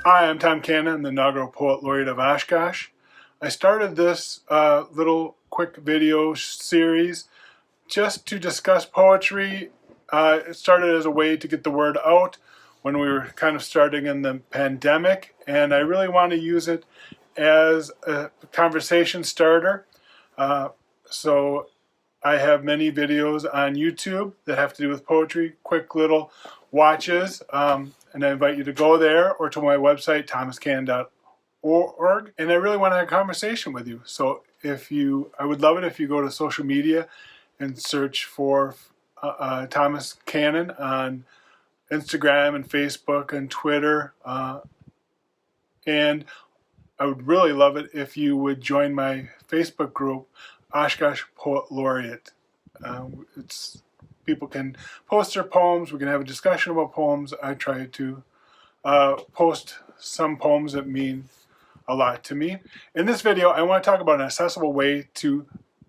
Hi, I'm Tom Cannon. I'm the inaugural Poet Laureate of Oshkosh. I started this little quick video series just to discuss poetry. It started as a way to get the word out when we were kind of starting in the pandemic, and I really want to use it as a conversation starter. So I have many videos on YouTube that have to do with poetry, quick little watches, and I invite you to go there or to my website, thomascannon.org, and I really want to have a conversation with you. So I would love it if you go to social media and search for Thomas Cannon on Instagram and Facebook and Twitter, and I would really love it if you would join my Facebook group, Oshkosh Poet Laureate. People can post their poems. We can have a discussion about poems. I try to post some poems that mean a lot to me. In this video, I want to talk about an accessible way to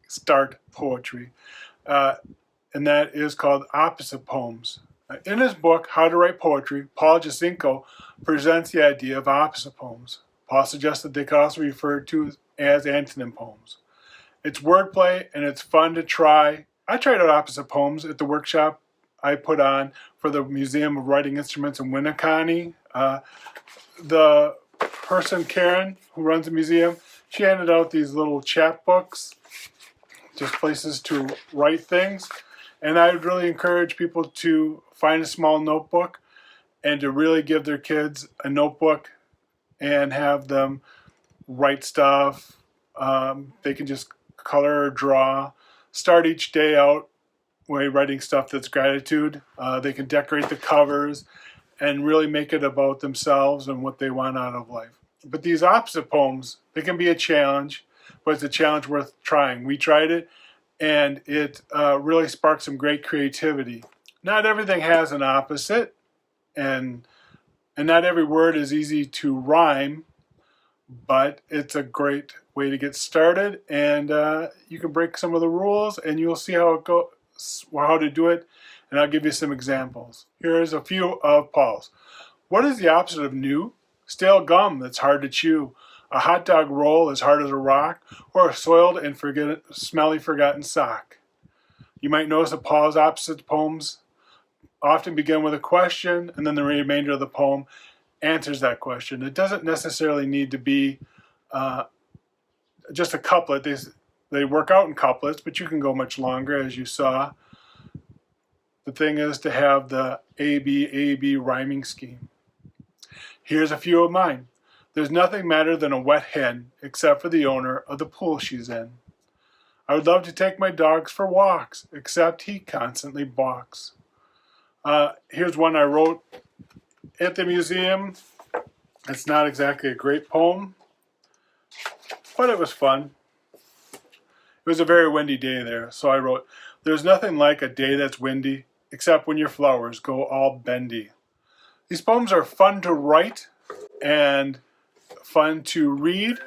start poetry, and that is called opposite poems. In his book, How to Write Poetry, Paul Jacinko presents the idea of opposite poems. Paul suggests that they could also be referred to as antonym poems. It's wordplay and it's fun to try. I tried out opposite poems at the workshop I put on for the Museum of Writing Instruments in Winneconne. The person, Karen, who runs the museum, she handed out these little chapbooks, just places to write things. And I would really encourage people to find a small notebook and to really give their kids a notebook and have them write stuff. They can just color or draw. Start each day out by writing stuff that's gratitude. They can decorate the covers and really make it about themselves and what they want out of life. But these opposite poems, they can be a challenge, but it's a challenge worth trying. We tried it, and it really sparked some great creativity. Not everything has an opposite, and not every word is easy to rhyme, but it's a great way to get started, and you can break some of the rules and you'll see how it goes, how to do it, and I'll give you some examples. Here's a few of Paul's. What is the opposite of new? Stale gum that's hard to chew, a hot dog roll as hard as a rock, or a soiled and smelly forgotten sock. You might notice that Paul's opposite poems often begin with a question, and then the remainder of the poem answers that question. It doesn't necessarily need to be just a couplet. They work out in couplets, but you can go much longer, as you saw. The thing is to have the A-B rhyming scheme. Here's a few of mine. There's nothing madder than a wet hen, except for the owner of the pool she's in. I would love to take my dogs for walks, except he constantly balks. Here's one I wrote at the museum. It's not exactly a great poem, but it was fun. It was a very windy day there, so I wrote, there's nothing like a day that's windy, except when your flowers go all bendy. These poems are fun to write and fun to read.